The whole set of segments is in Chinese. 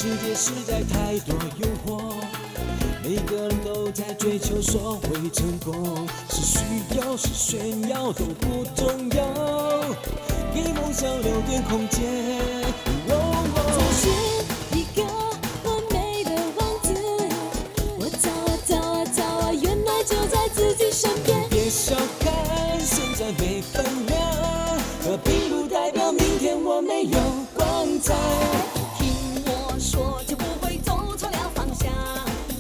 世界实在太多诱惑，每个人都在追求所谓成功，是需要是炫耀都不重要，给梦想留点空间。找寻一个完美的王子，我找啊找啊找啊，原来就在自己身边。别小看现在没分量，这并不代表明天我没有光彩。听我说，就不会走错了方向。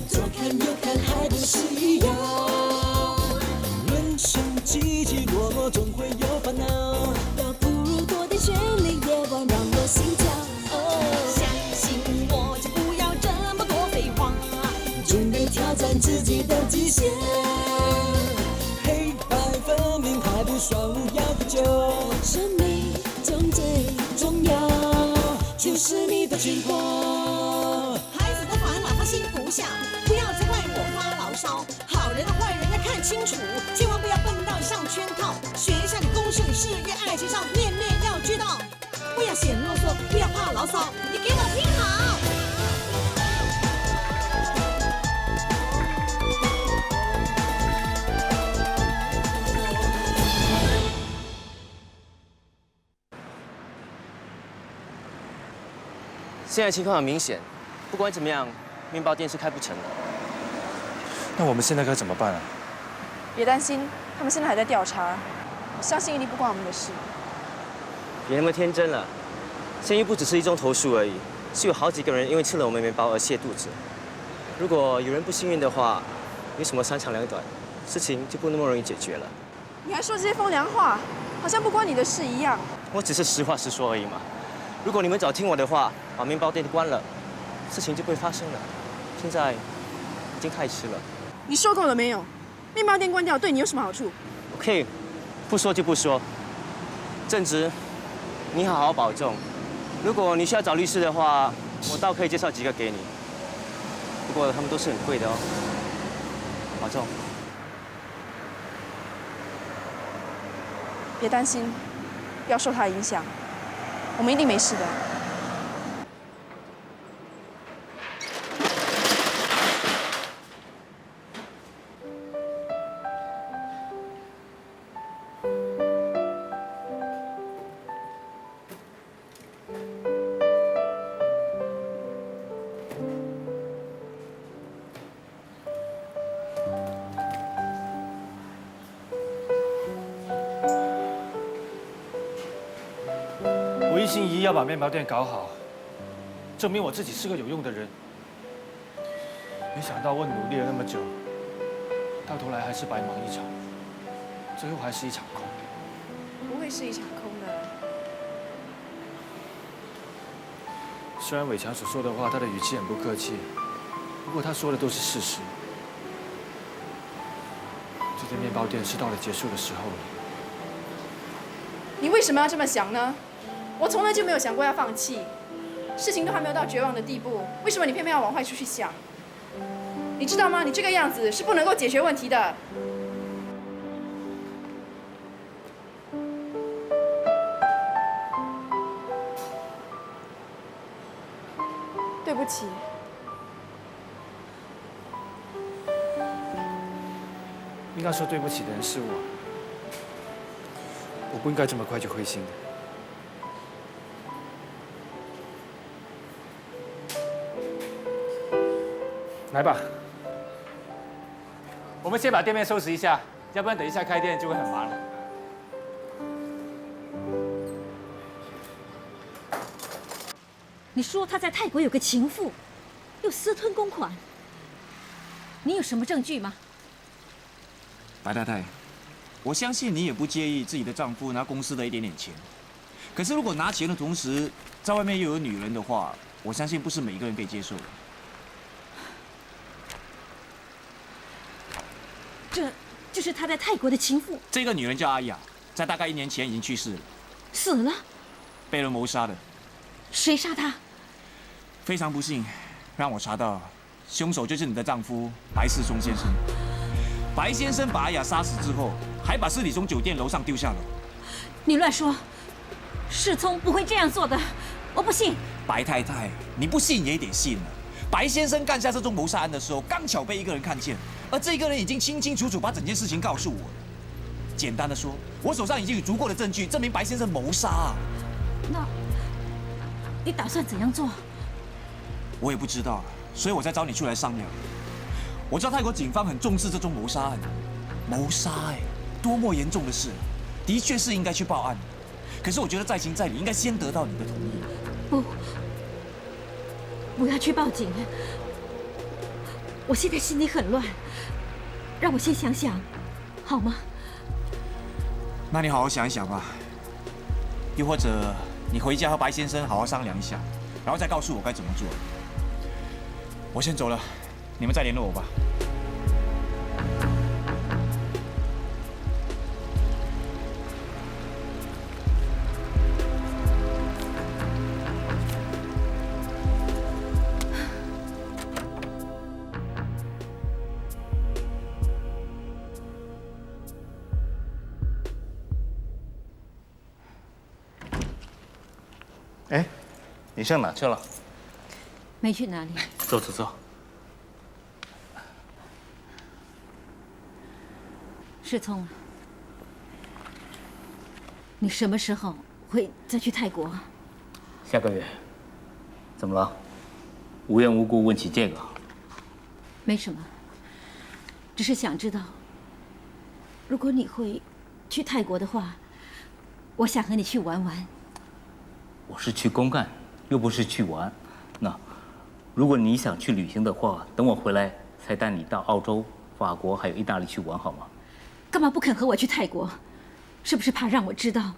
左看右看还不是一样，人生起起落落总会有烦恼，倒不如多点绚丽夜晚让我心跳。相信我，就不要这么多废话，准备挑战自己的极限。黑白分明还不算无要的酒，生命中最重要就是你的紧迫。孩子的烦恼他心不下，不要再怪我发牢骚。好人和坏人要看清楚，千万不要笨到上圈套。学校里、公司里、事业、爱情上，面面要俱到。不要嫌啰嗦，不要怕牢骚，你给我听好。现在情况很明显，不管怎么样，面包店是开不成的。那我们现在该怎么办啊？别担心，他们现在还在调查，我相信一定不关我们的事。别那么天真了，现在又不只是一宗投诉而已，是有好几个人因为吃了我们面包而泻肚子。如果有人不幸运的话，有什么三长两短，事情就不那么容易解决了。你还说这些风凉话，好像不关你的事一样。我只是实话实说而已嘛。如果你们早听我的话，把面包店关了，事情就不会发生了。现在已经太迟了。你说够了没有？面包店关掉对你有什么好处？ OK， 不说就不说。正直，你好好保重。如果你需要找律师的话，我倒可以介绍几个给你。不过他们都是很贵的哦。保重。别担心，不要受他影响，我们一定没事的。我一心一意要把面包店搞好，证明我自己是个有用的人。没想到我努力了那么久，到头来还是白忙一场，最后还是一场空。不会是一场空的。虽然伟强所说的话，他的语气很不客气，不过他说的都是事实。这间面包店是到了结束的时候了。你为什么要这么想呢？我从来就没有想过要放弃，事情都还没有到绝望的地步，为什么你偏偏要往坏处去想？你知道吗？你这个样子是不能够解决问题的。对不起。应该说对不起的人是我，我不应该这么快就灰心的。来吧，我们先把店面收拾一下，要不然等一下开店就会很忙了。你说他在泰国有个情妇，又私吞公款，你有什么证据吗？白太太，我相信你也不介意自己的丈夫拿公司的一点点钱。可是如果拿钱的同时，在外面又有女人的话，我相信不是每一个人可以接受的。这就是他在泰国的情妇。这个女人叫阿雅，在大概1年前已经去世了，死了？被人谋杀的。谁杀她？非常不幸，让我查到，凶手就是你的丈夫白世聪先生。白先生把阿雅杀死之后，还把尸体从酒店楼上丢下楼。你乱说，世聪不会这样做的。我不信。白太太，你不信也得信了。白先生干下这宗谋杀案的时候，刚巧被一个人看见，而这个人已经清清楚楚把整件事情告诉我了。简单的说，我手上已经有足够的证据证明白先生谋杀啊。那，你打算怎样做？我也不知道，所以我才找你出来商量。我知道泰国警方很重视这宗谋杀案，谋杀多么严重的事，的确是应该去报案。可是我觉得在情在理，应该先得到你的同意。不要去报警。我现在心里很乱，让我先想想，好吗？那你好好想一想吧。又或者你回家和白先生好好商量一下，然后再告诉我该怎么做。我先走了，你们再联络我吧。哎，你上哪去了？没去哪里。坐坐坐。世聪，你什么时候会再去泰国？下个月。怎么了？无缘无故问起这个？没什么，只是想知道，如果你会去泰国的话，我想和你去玩玩。我是去公干，又不是去玩。那如果你想去旅行的话，等我回来才带你到澳洲、法国还有意大利去玩，好吗？干嘛不肯和我去泰国？是不是怕让我知道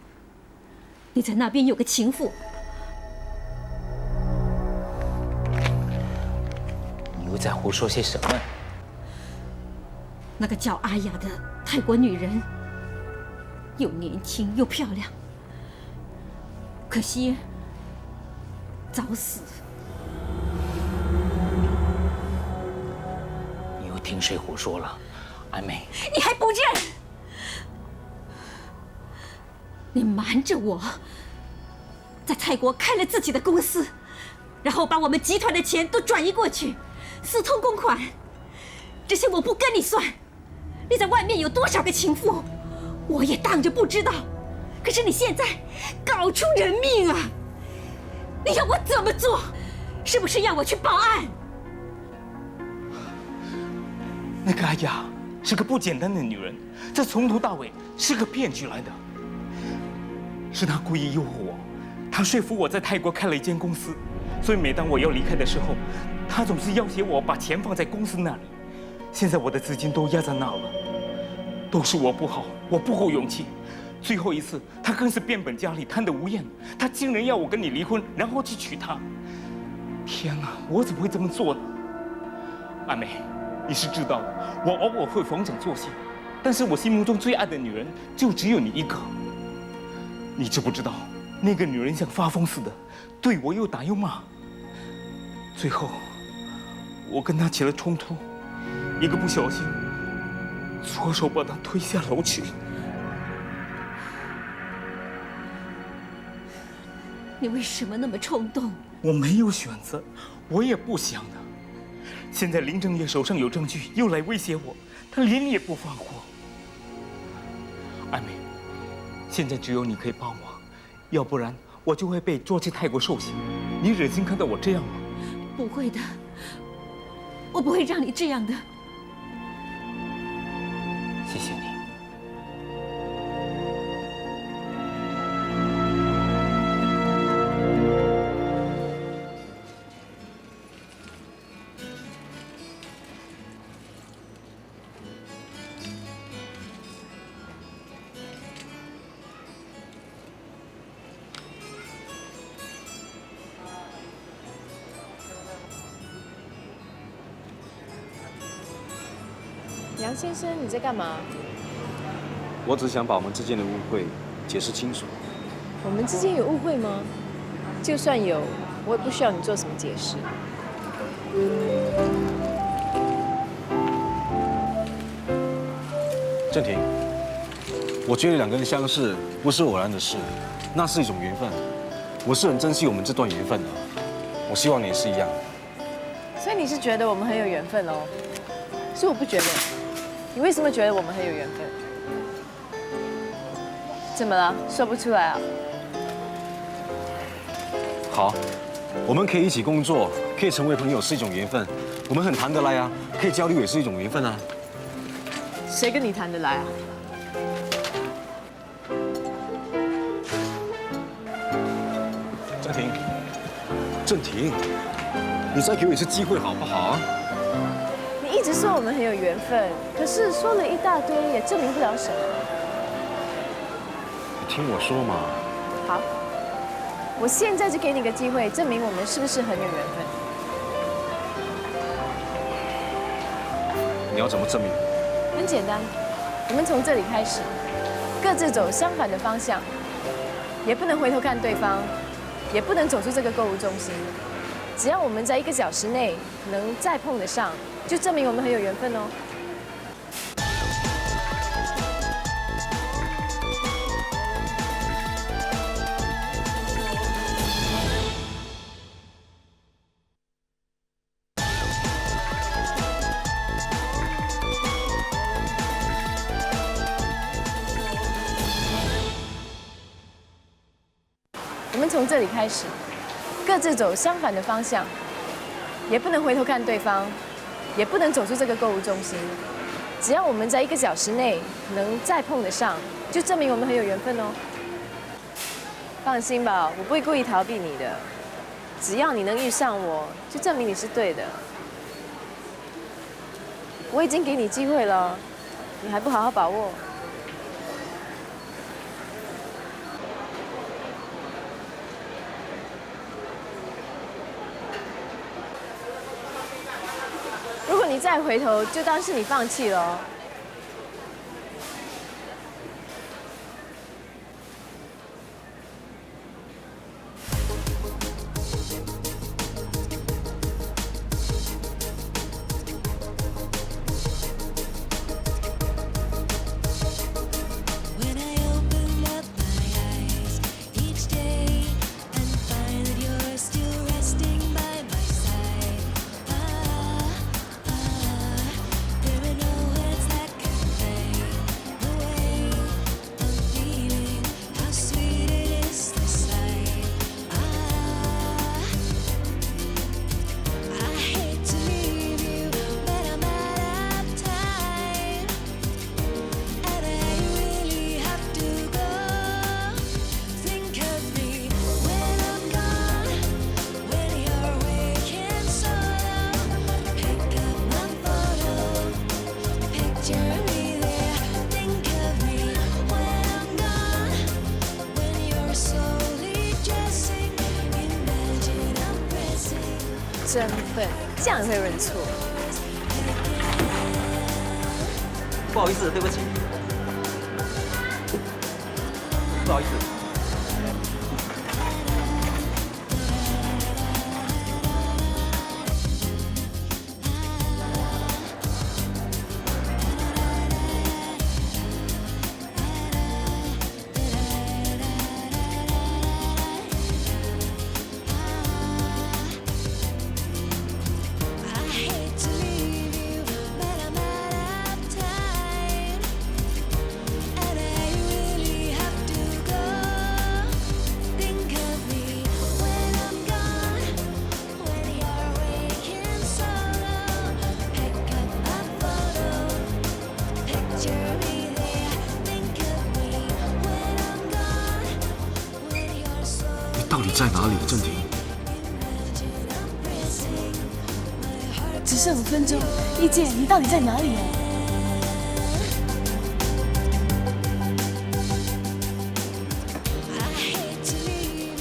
你在那边有个情妇？你又在胡说些什么？那个叫阿雅的泰国女人，又年轻又漂亮，可惜早死。你又听谁胡说了？艾美，你还不认？你瞒着我，在泰国开了自己的公司，然后把我们集团的钱都转移过去，私通公款。这些我不跟你算。你在外面有多少个情妇，我也当着不知道。可是你现在搞出人命啊！你要我怎么做？是不是要我去报案？那个阿雅是个不简单的女人，这从头到尾是个骗局来的。是她故意诱惑我，她说服我在泰国开了一间公司，所以每当我要离开的时候，她总是要挟我把钱放在公司那里。现在我的资金都压在那了，都是我不好，我不够勇气。最后一次，她更是变本加厉，贪得无厌。她竟然要我跟你离婚，然后去娶她。天哪，我怎么会这么做呢？阿美，你是知道的，我偶尔会逢场作戏，但是我心目中最爱的女人就只有你一个。你知不知道，那个女人像发疯似的，对我又打又骂。最后，我跟她起了冲突，一个不小心，左手把她推下楼去。你为什么那么冲动？我没有选择，我也不想的。现在林正业手上有证据，又来威胁我，他连你也不放过。艾美，现在只有你可以帮我，要不然我就会被捉去泰国受刑。你忍心看到我这样吗？不会的，我不会让你这样的。谢谢你。杨先生，你在干嘛？我只想把我们之间的误会解释清楚。我们之间有误会吗？就算有，我也不需要你做什么解释。郑婷，我觉得两个人相识不是偶然的事，那是一种缘分。我是很珍惜我们这段缘分的，我希望你也是一样。所以你是觉得我们很有缘分哦？是我不觉得。你为什么觉得我们很有缘分？怎么了？说不出来啊？好，我们可以一起工作，可以成为朋友是一种缘分，我们很谈得来啊，可以交流也是一种缘分啊。谁跟你谈得来啊？郑婷，你再给我一次机会好不好啊？你一直说我们很有缘分，可是说了一大堆，也证明不了什么。你听我说嘛。好，我现在就给你个机会，证明我们是不是很有缘分。你要怎么证明？很简单，我们从这里开始，各自走相反的方向，也不能回头看对方。也不能走出这个购物中心。只要我们在1个小时内能再碰得上，就证明我们很有缘分哦。我们从这里开始，各自走相反的方向，也不能回头看对方，也不能走出这个购物中心。只要我们在1个小时内能再碰得上，就证明我们很有缘分哦。放心吧，我不会故意逃避你的。只要你能遇上我，就证明你是对的。我已经给你机会了，你还不好好把握？如果你再回头，就当是你放弃了哦。真笨，这样会认错。不好意思，对不起。不好意思。到底在哪里，郑婷？只剩5分钟，一姐，你到底在哪里啊？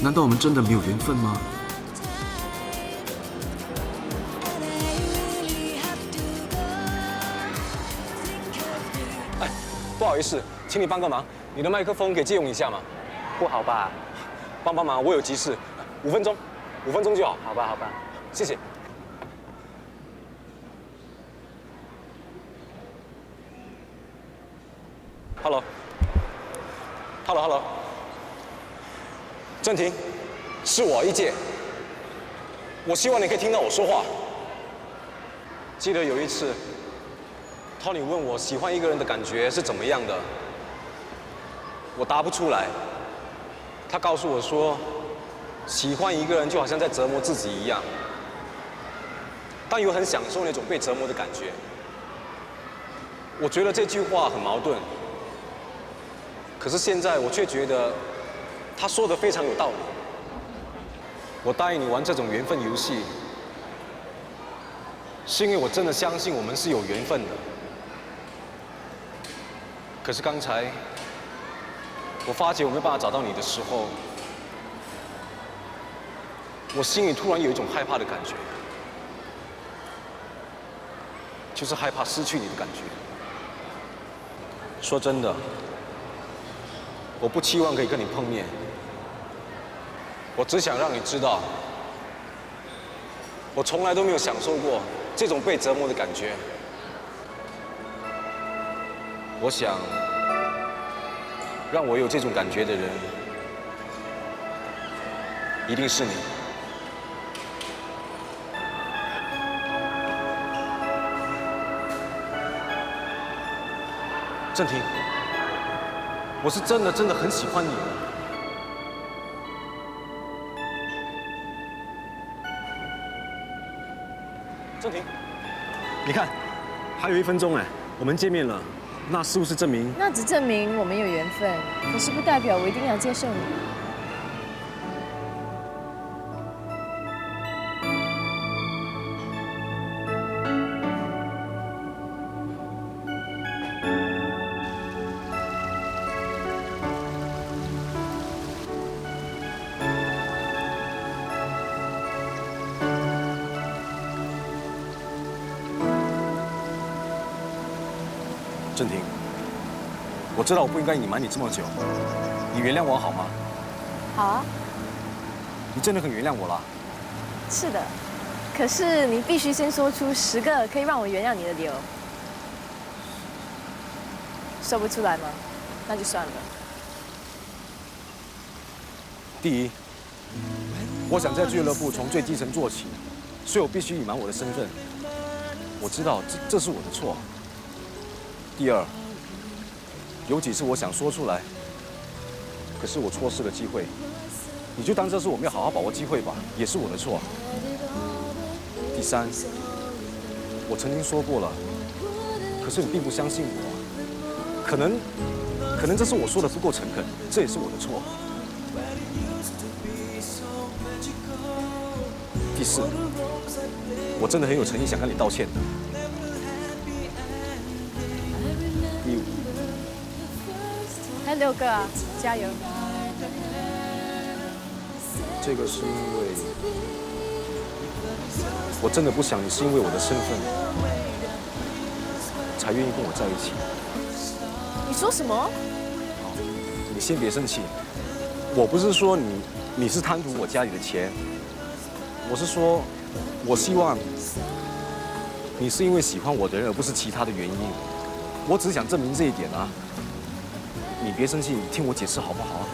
难道我们真的没有缘分吗？哎，不好意思，请你帮个忙，你的麦克风可以借用一下吗？不好吧？帮帮忙，我有急事，5分钟，5分钟就好。好吧，好吧，谢谢。Hello，郑婷，是我，一姐。我希望你可以听到我说话。记得有一次，Tony 问我喜欢一个人的感觉是怎么样的，我答不出来。他告诉我说，喜欢一个人就好像在折磨自己一样，但又很享受那种被折磨的感觉。我觉得这句话很矛盾，可是现在我却觉得他说的非常有道理。我答应你玩这种缘分游戏，是因为我真的相信我们是有缘分的。可是刚才我发觉我没办法找到你的时候，我心里突然有一种害怕的感觉，就是害怕失去你的感觉。说真的，我不期望可以跟你碰面，我只想让你知道，我从来都没有享受过这种被折磨的感觉。我想，让我有这种感觉的人，一定是你。郑婷，我是真的很喜欢你的。郑婷，你看，还有1分钟哎，我们见面了，那是不是证明？那只证明我们有缘分，可是不代表我一定要接受你。郑婷，我知道我不应该隐瞒你这么久，你原谅我好吗？好啊，你真的很原谅我啦？是的，可是你必须先说出10个可以让我原谅你的理由。说不出来吗？那就算了。第一，我想在俱乐部从最基层做起，所以我必须隐瞒我的身份。我知道这是我的错。第二，有几次我想说出来，可是我错失了机会，你就当这是我没有好好把握机会吧，也是我的错。第三，我曾经说过了，可是你并不相信我，可能这是我说的不够诚恳，这也是我的错。第四，我真的很有诚意想跟你道歉的。第五，还有6个啊，加油！这个是因为我真的不想你是因为我的身份才愿意跟我在一起。你说什么？你先别生气，我不是说你是贪图我家里的钱，我是说，我希望你是因为喜欢我的人，而不是其他的原因。我只是想证明这一点啊。你别生气，你听我解释好不好？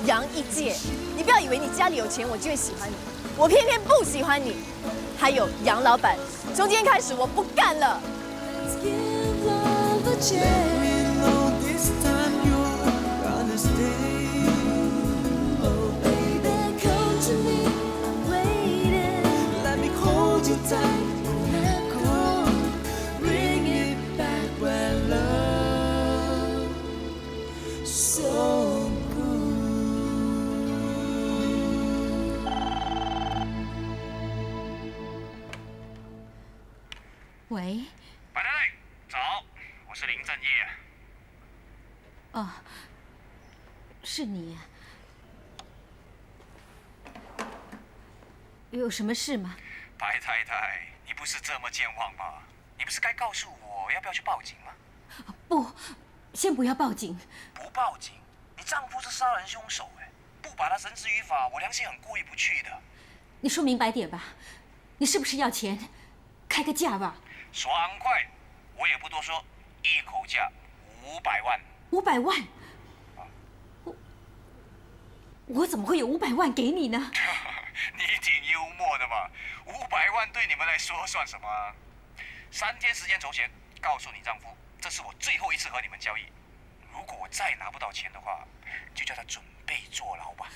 杨一介，你不要以为你家里有钱我就会喜欢你，我偏偏不喜欢你。还有杨老板，从今天开始我不干了。喂，白太太，早，我是林正业。哦，是你。有什么事吗？白太太，你不是这么健忘吧？你不是该告诉我要不要去报警吗？不，先不要报警。不报警，你丈夫是杀人凶手哎，不把他绳之于法，我良心很过意不去的。你说明白点吧，你是不是要钱？开个价吧。爽快，我也不多说，一口价500万。500万？我怎么会有500万给你呢？ 500万对你们来说算什么啊？3天时间筹钱，告诉你丈夫，这是我最后一次和你们交易。如果我再拿不到钱的话，就叫他准备坐牢吧。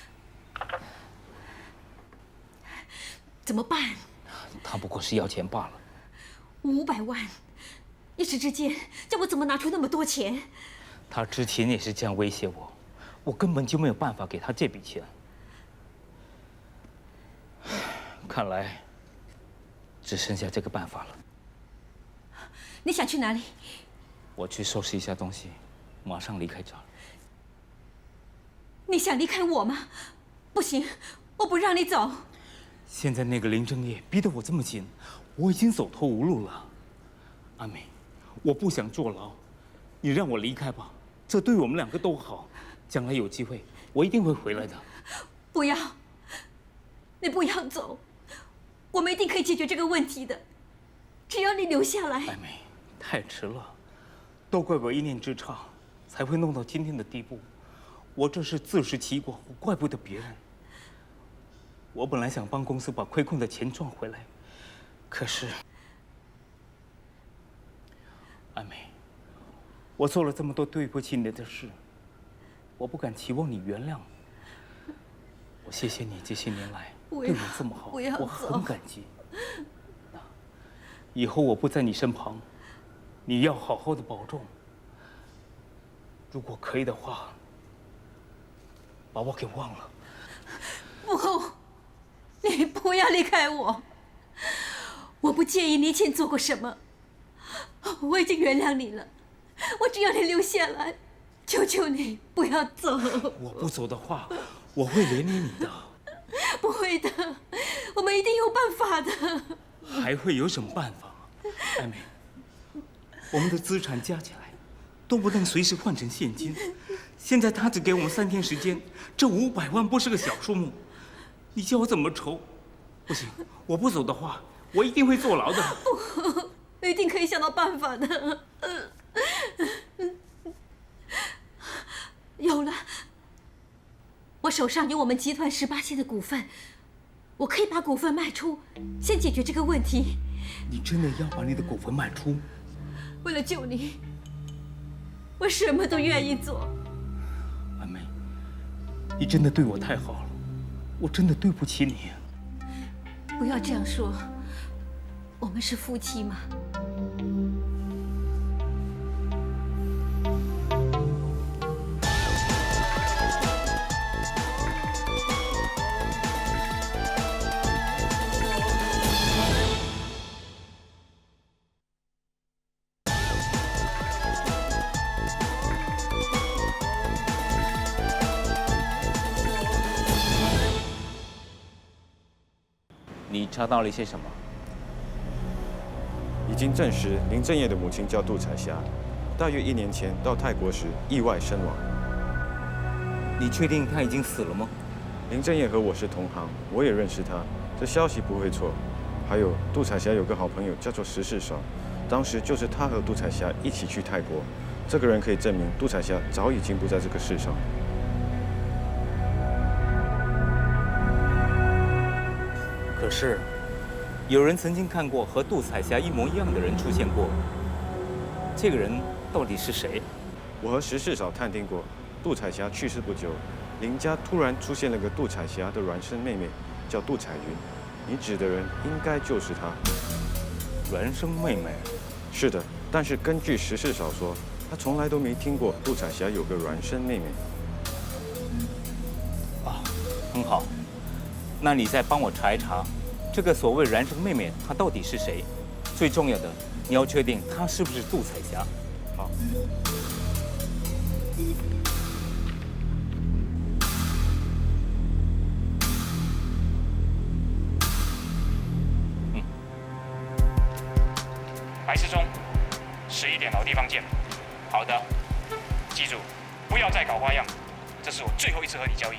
怎么办？他不过是要钱罢了。500万，一时之间叫我怎么拿出那么多钱？他之前也是这样威胁我，我根本就没有办法给他这笔钱。看来只剩下这个办法了。你想去哪里？我去收拾一下东西，马上离开这儿。你想离开我吗？不行，我不让你走。现在那个林正业逼得我这么紧，我已经走投无路了。阿美，我不想坐牢，你让我离开吧，这对我们2个都好。将来有机会，我一定会回来的。不要，你不要走，我们一定可以解决这个问题的。只要你留下来。阿美，太迟了，都怪我一念之差，才会弄到今天的地步。我这是自食其果，我怪不得别人。我本来想帮公司把亏空的钱赚回来，可是，阿美，我做了这么多对不起你的事，我不敢期望你原谅。我谢谢你这些年来对我这么好，我很感激。以后我不在你身旁，你要好好的保重。如果可以的话，把我给忘了。不，你不要离开我。我不介意你以前做过什么，我已经原谅你了。我只要你留下来，求求你不要走。我不走的话，我会连累你的。不会的，我们一定有办法的。还会有什么办法？艾美，我们的资产加起来都不能随时换成现金。现在他只给我们3天时间，这500万不是个小数目，你叫我怎么筹？不行，我不走的话，我一定会坐牢的。不，一定可以想到办法的。有了，我手上有我们集团18%的股份，我可以把股份卖出，先解决这个问题。你真的要把你的股份卖出？为了救你，我什么都愿意做。阿美，你真的对我太好了，我真的对不起你。不要这样说，我们是夫妻嘛。你查到了一些什么？已经证实林正业的母亲叫杜彩霞，大约1年前到泰国时意外身亡。你确定她已经死了吗？林正业和我是同行，我也认识他，这消息不会错。还有杜彩霞有个好朋友叫做石世少，当时就是他和杜彩霞一起去泰国。这个人可以证明杜彩霞早已经不在这个世上。可是，有人曾经看过和杜彩霞一模一样的人出现过。这个人到底是谁？我和石世少探听过，杜彩霞去世不久，林家突然出现了个杜彩霞的孪生妹妹，叫杜彩云。你指的人应该就是她。孪生妹妹？是的，但是根据石世少说，他从来都没听过杜彩霞有个孪生妹妹。啊，很好。那你再帮我查一查，这个所谓孪生妹妹她到底是谁？最重要的，你要确定她是不是杜彩霞。好。白世忠，11点老地方见。好的，记住，不要再搞花样，这是我最后一次和你交易。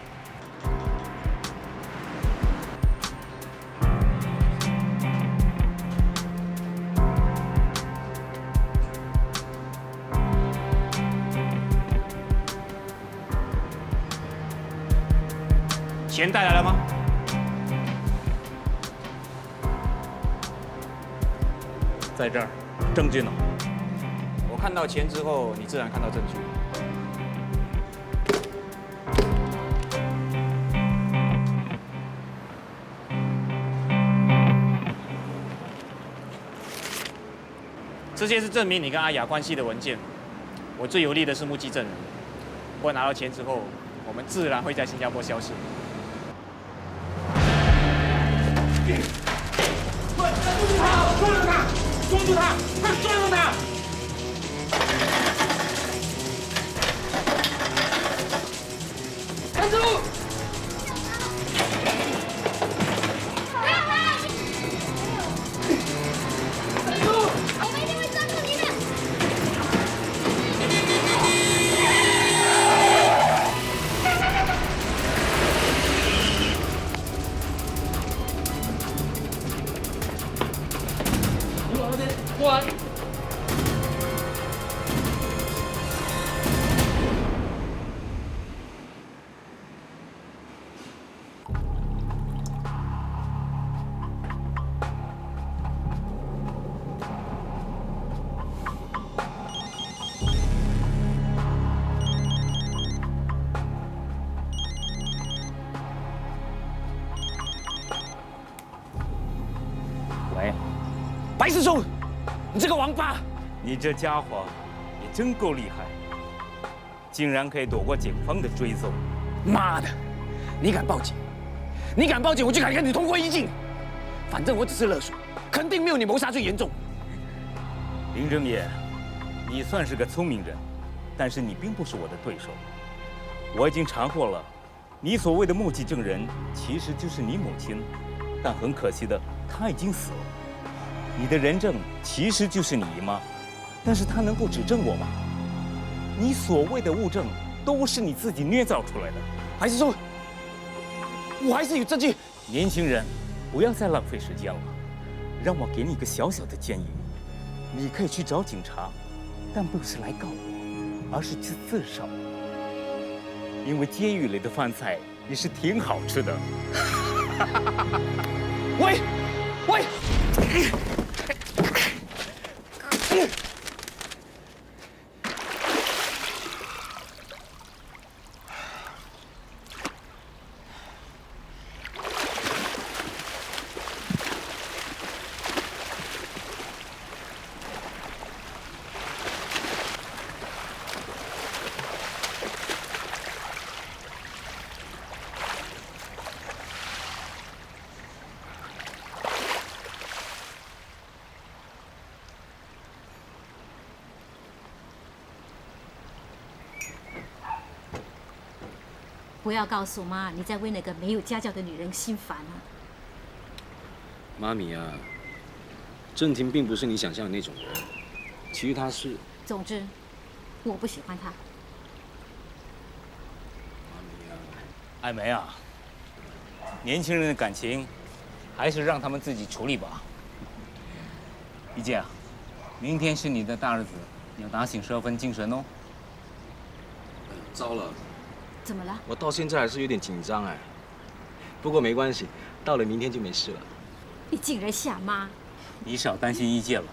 钱带来了吗？在这儿，证据呢？我看到钱之后，你自然看到证据。这些是证明你跟阿雅关系的文件。我最有力的是目击证人。不过拿到钱之后，我们自然会在新加坡消失。抓住他！抓住他！抓住他！快抓住他！站住！不要他！站住！我们一定会抓住你的。你往那边过来。喂，白师兄，你这个王八！你这家伙也真够厉害，竟然可以躲过警方的追踪。妈的，你敢报警？你敢报警，我就敢跟你同归于尽。反正我只是勒索，肯定没有你谋杀罪严重。林正业，你算是个聪明人，但是你并不是我的对手。我已经查过了，你所谓的目击证人其实就是你母亲，但很可惜的，她已经死了。你的人证其实就是你姨妈，但是她能够指证我吗？你所谓的物证都是你自己捏造出来的。还是说，我还是有证据？年轻人，不要再浪费时间了。让我给你一个小小的建议，你可以去找警察，但不是来告我，而是去自首。因为监狱里的饭菜也是挺好吃的。喂，喂！不要告诉妈，你在为那个没有家教的女人心烦啊！妈咪啊，郑婷并不是你想象的那种人，其实她是……总之，我不喜欢她。艾梅啊，年轻人的感情，还是让他们自己处理吧。一姐啊，明天是你的大日子，你要打醒12分精神哦。糟了。怎么了？我到现在还是有点紧张哎，不过没关系，到了明天就没事了。你竟然吓妈！你少担心一介了，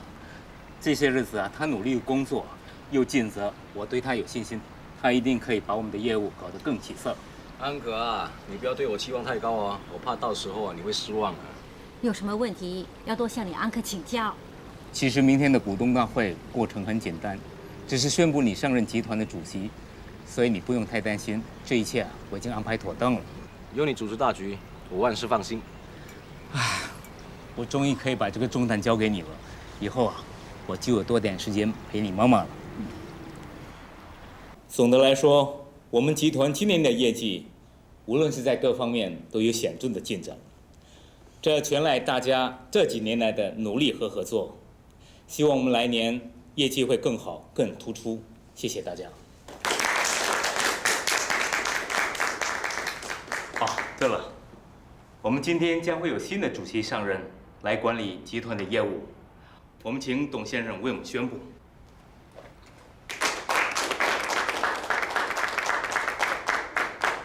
这些日子啊，他努力工作，又尽责，我对他有信心，他一定可以把我们的业务搞得更起色。安可啊，你不要对我期望太高哦，我怕到时候啊你会失望啊。有什么问题要多向你安可请教。其实明天的股东大会过程很简单，只是宣布你上任集团的主席。所以你不用太担心，这一切啊，我已经安排妥当了。有你主持大局，我万事放心。唉，我终于可以把这个重担交给你了，以后啊，我就有多点时间陪你妈妈了。总的来说，我们集团今年的业绩，无论是在各方面都有显著的进展，这全赖大家这几年来的努力和合作。希望我们来年业绩会更好、更突出。谢谢大家。对了，我们今天将会有新的主席上任，来管理集团的业务。我们请董先生为我们宣布。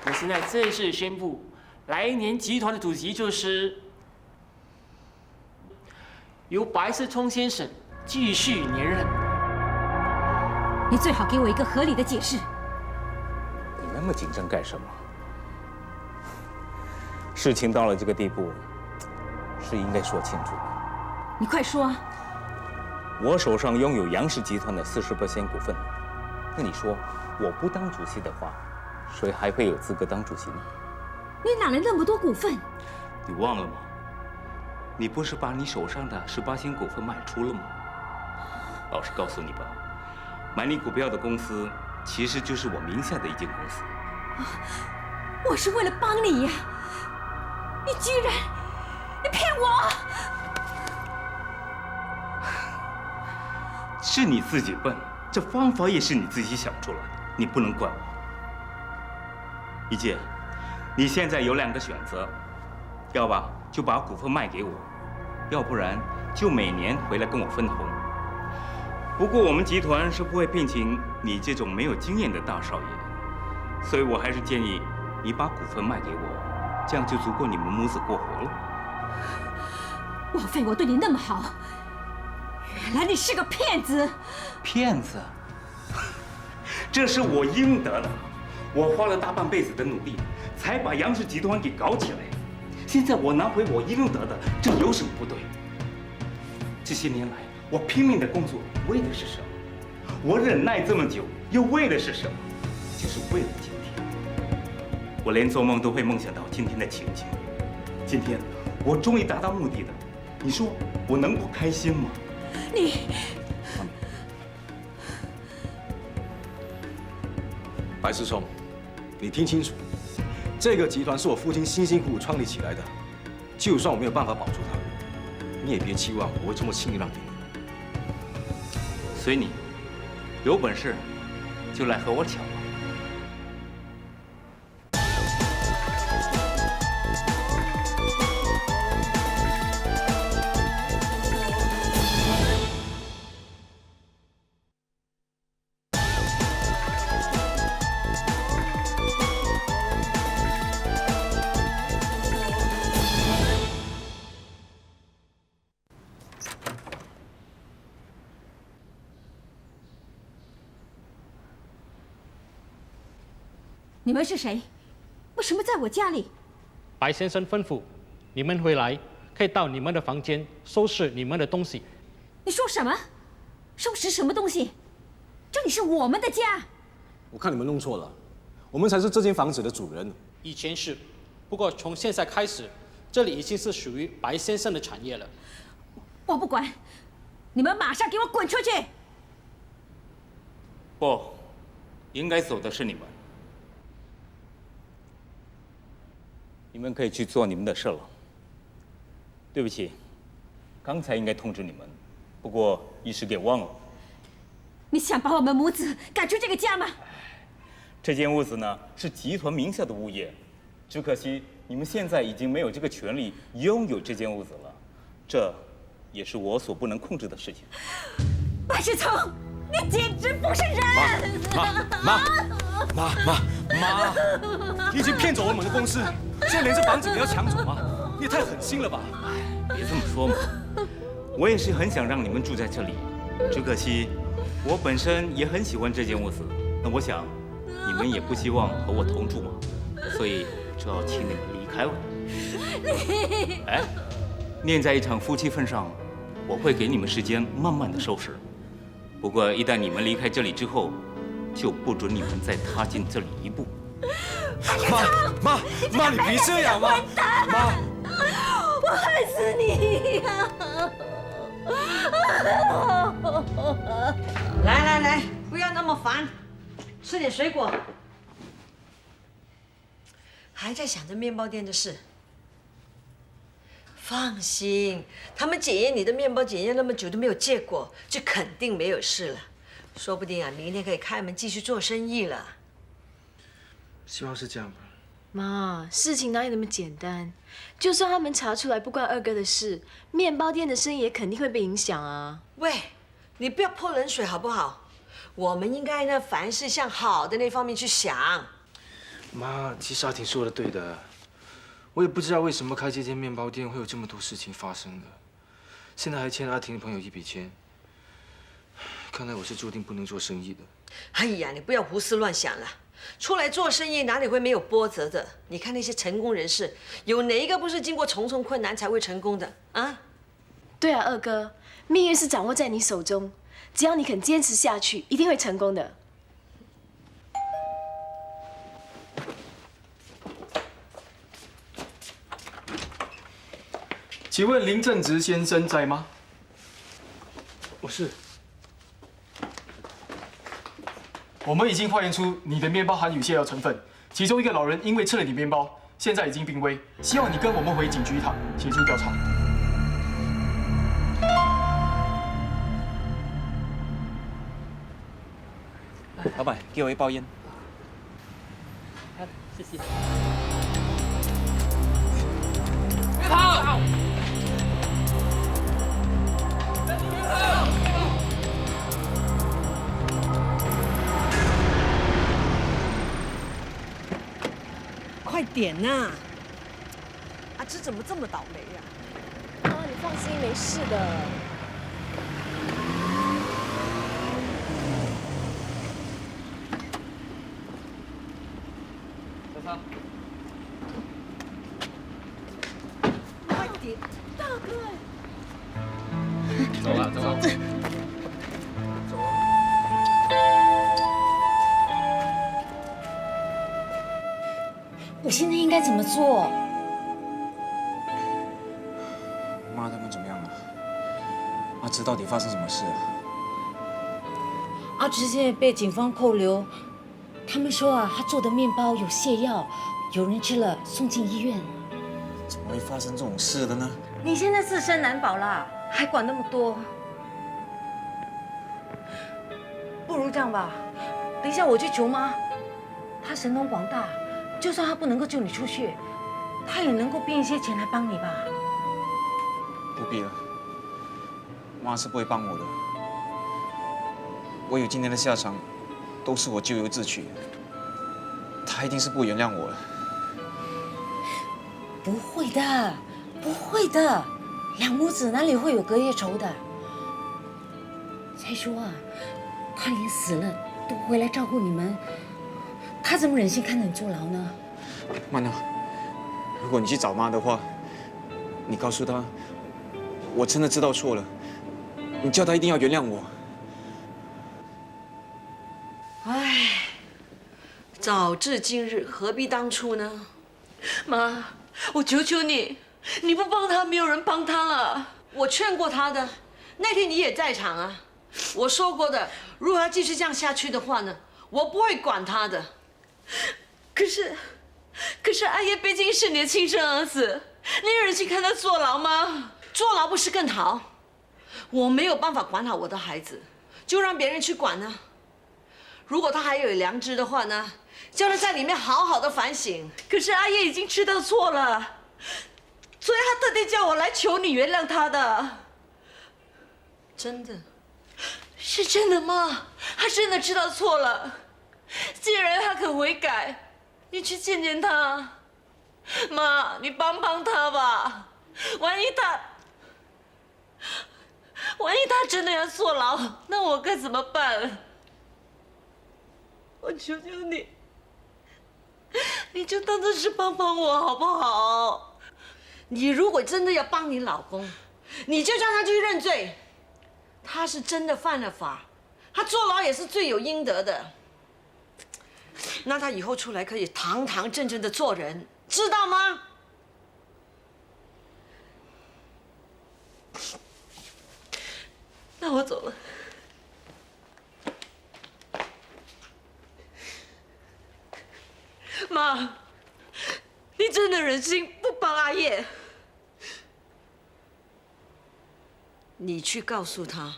我现在正式宣布，来年集团的主席就是由白世聪先生继续连任。你最好给我一个合理的解释。你那么紧张干什么？事情到了这个地步，是应该说清楚的。你快说。我手上拥有杨氏集团的40%股份，那你说我不当主席的话，谁还会有资格当主席呢？你哪来那么多股份？你忘了吗？你不是把你手上的18%股份卖出了吗？老实告诉你吧，买你股票的公司其实就是我名下的一间公司。我是为了帮你呀！你居然，你骗我！是你自己笨，这方法也是你自己想出来的，你不能怪我。一姐，你现在有2个选择，要不就把股份卖给我，要不然就每年回来跟我分红。不过我们集团是不会聘请你这种没有经验的大少爷，所以我还是建议你把股份卖给我，这样就足够你们母子过活了。枉费我对你那么好，原来你是个骗子！骗子？这是我应得的，我花了大半辈子的努力，才把杨氏集团给搞起来。现在我拿回我应得的，这有什么不对？这些年来，我拼命的工作，为的是什么？我忍耐这么久，又为的是什么？就是为了今天。我连做梦都会梦想到今天的情景。今天，我终于达到目的了。你说我能不开心吗？你，白世聪，你听清楚，这个集团是我父亲辛辛苦苦创立起来的，就算我没有办法保住它，你也别期望我会这么轻易让给你。随你，有本事就来和我抢吧。你们是谁？为什么在我家里？白先生吩咐你们回来，可以到你们的房间收拾你们的东西。你说什么？收拾什么东西？这里是我们的家。我看你们弄错了，我们才是这间房子的主人。以前是，不过从现在开始，这里已经是属于白先生的产业了。我不管，你们马上给我滚出去！不，应该走的是你们。你们可以去做你们的事了。对不起，刚才应该通知你们，不过一时给忘了。你想把我们母子赶出这个家吗？这间屋子呢是集团名下的物业，只可惜你们现在已经没有这个权利拥有这间屋子了，这也是我所不能控制的事情。白世聪，你简直不是人！妈，你已经骗走我们的公司，现在连这房子也要抢走吗？你也太狠心了吧！别这么说嘛，我也是很想让你们住在这里，只可惜我本身也很喜欢这间屋子，那我想你们也不希望和我同住嘛，所以只好请你们离开了。哎，念在一场夫妻份上，我会给你们时间慢慢的收拾。不过一旦你们离开这里之后，就不准你们再踏进这里一步。妈，你别这样嘛！妈，我害死你呀！来，不要那么烦，吃点水果。还在想着面包店的事？放心，他们检验你的面包检验那么久都没有结果，就肯定没有事了。说不定明天可以开门继续做生意了。希望是这样吧。妈，事情哪有那么简单？就算他们查出来不关二哥的事，面包店的生意也肯定会被影响啊。喂，你不要泼冷水好不好？我们应该呢，凡事向好的那方面去想。妈，其实阿婷说的对的，我也不知道为什么开这间面包店会有这么多事情发生的。现在还欠阿婷的朋友一笔钱，看来我是注定不能做生意的。哎呀，你不要胡思乱想了。出来做生意哪里会没有波折的？你看那些成功人士，有哪一个不是经过重重困难才会成功的啊？对啊，二哥，命运是掌握在你手中，只要你肯坚持下去，一定会成功的。请问林正直先生在吗？我是。我们已经化验出你的面包含有泻药成分，其中一个老人因为吃了你面包，现在已经病危，希望你跟我们回警局一趟，协助调查。老板，给我一包烟。好，谢谢。别跑！快点呐！阿芝怎么这么倒霉呀？妈，你放心，没事的。小桑，快点，大哥。走了，走了。我现在应该怎么做？妈他们怎么样了？阿芝到底发生什么事啊？阿芝现在被警方扣留，他们说啊，他做的面包有泻药，有人吃了送进医院。怎么会发生这种事的呢？你现在自身难保啦，还管那么多？不如这样吧，等一下我去求妈，她神通广大。就算他不能够救你出去，他也能够变一些钱来帮你吧。不必了，妈是不会帮我的。我有今天的下场，都是我咎由自取。她一定是不原谅我了。不会的，不会的，两母子哪里会有隔夜仇的？再说啊，他连死了都回来照顾你们。他怎么忍心看着你坐牢呢？曼娜，如果你去找妈的话，你告诉她，我真的知道错了，你叫她一定要原谅我。唉，早知今日，何必当初呢？妈，我求求你，你不帮他，没有人帮他了。我劝过他的，那天你也在场啊。我说过的，如果他继续这样下去的话呢，我不会管他的。可是阿叶毕竟是你的亲生儿子，你忍心看他坐牢吗？坐牢不是更好？我没有办法管好我的孩子，就让别人去管呢。如果他还有良知的话呢，叫他在里面好好的反省。可是阿叶已经知道错了，所以他特地叫我来求你原谅他的。真的，是真的吗？他真的知道错了。既然他肯悔改，你去见见他。妈，你帮帮他吧，万一他真的要坐牢，那我该怎么办？我求求你，你就当这是帮帮我好不好？你如果真的要帮你老公，你就叫他去认罪。他是真的犯了法，他坐牢也是罪有应得的。那他以后出来可以堂堂正正的做人，知道吗？那我走了。妈，你真的忍心不帮阿叶？你去告诉他，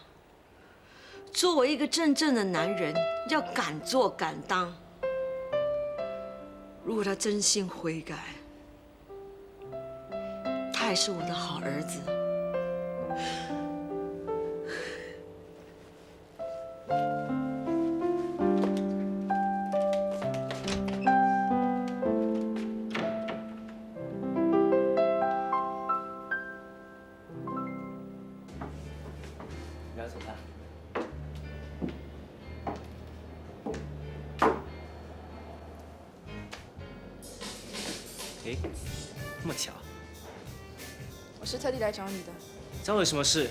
作为一个真正的男人，要敢做敢当。如果他真心悔改，他还是我的好儿子。不要走开。那么巧，我是特地来找你的。找我有什么事？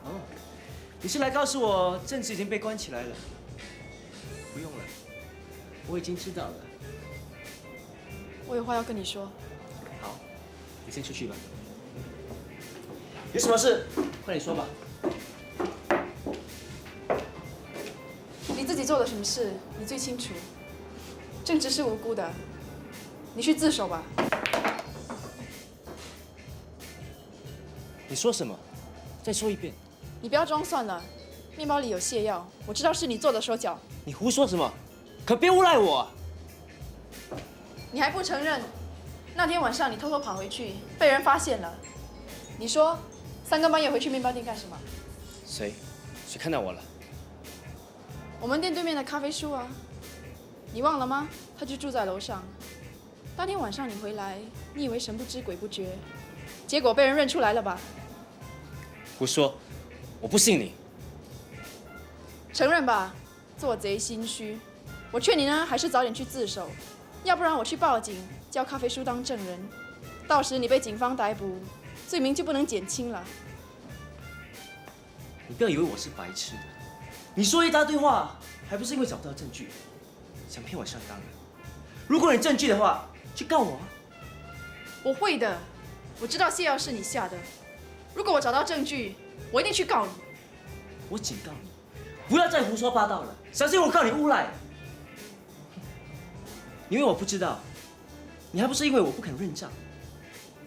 哦，你是来告诉我正直已经被关起来了？不用了，我已经知道了。我有话要跟你说。好，你先出去吧。有什么事？快点说吧。你自己做了什么事，你最清楚。正直是无辜的，你去自首吧。你说什么？再说一遍。你不要装蒜了，面包里有泻药，我知道是你做的手脚。你胡说什么？可别诬赖我！你还不承认？那天晚上你偷偷跑回去，被人发现了。你说3更半夜回去面包店干什么？谁看到我了？我们店对面的咖啡叔啊，你忘了吗？他就住在楼上。当天晚上你回来，你以为神不知鬼不觉，结果被人认出来了吧？胡说，我不信你。承认吧，做贼心虚。我劝你呢，还是早点去自首，要不然我去报警，叫咖啡叔当证人，到时你被警方逮捕，罪名就不能减轻了。你不要以为我是白痴的，你说一大堆话，还不是因为找不到证据，想骗我上当的。如果有证据的话，去告我啊！我会的，我知道泻药是你下的。如果我找到证据，我一定去告你。我警告你，不要再胡说八道了，小心我告你诬赖。因为我不知道，你还不是因为我不肯认账，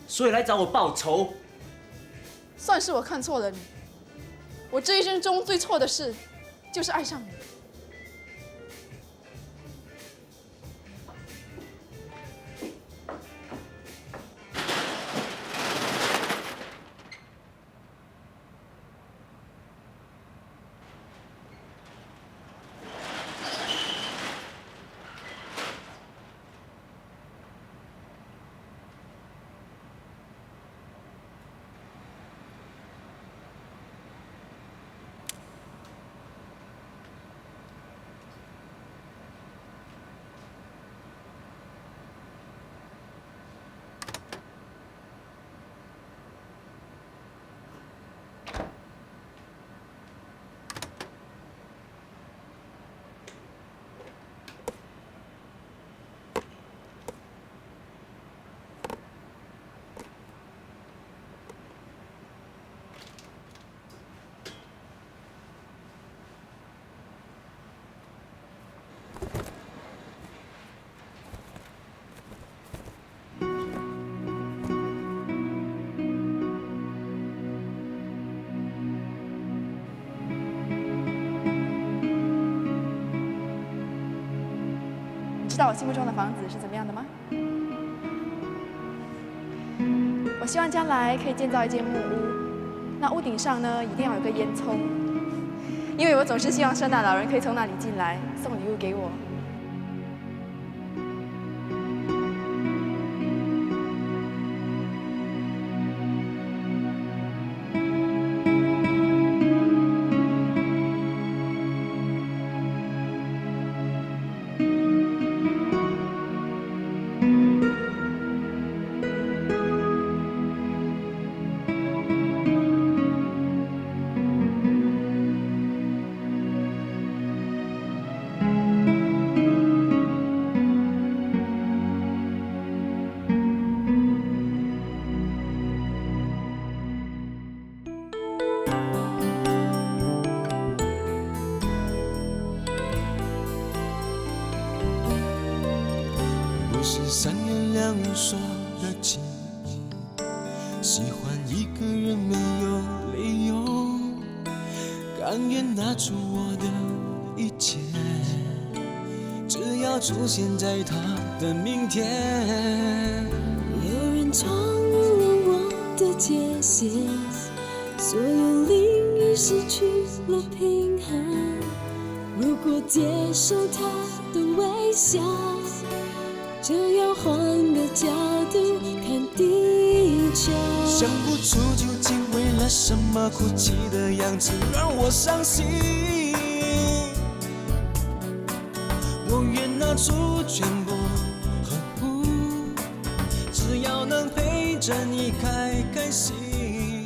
所以来找我报仇。算是我看错了你。我这一生中最错的事，就是爱上你。知道我心目中的房子是怎么样的吗？我希望将来可以建造一间木屋，那屋顶上呢一定要有个烟囱，因为我总是希望圣诞老人可以从那里进来送礼物给我。三言两语说的清，喜欢一个人没有理由，甘愿拿出我的一切，只要出现在他的明天。有人闯入了我的界限，所有领域失去了平衡。如果接受他的微笑，就要换个角度看地球。想不出究竟为了什么哭泣的样子让我伤心，我愿拿出全部和不着你开开心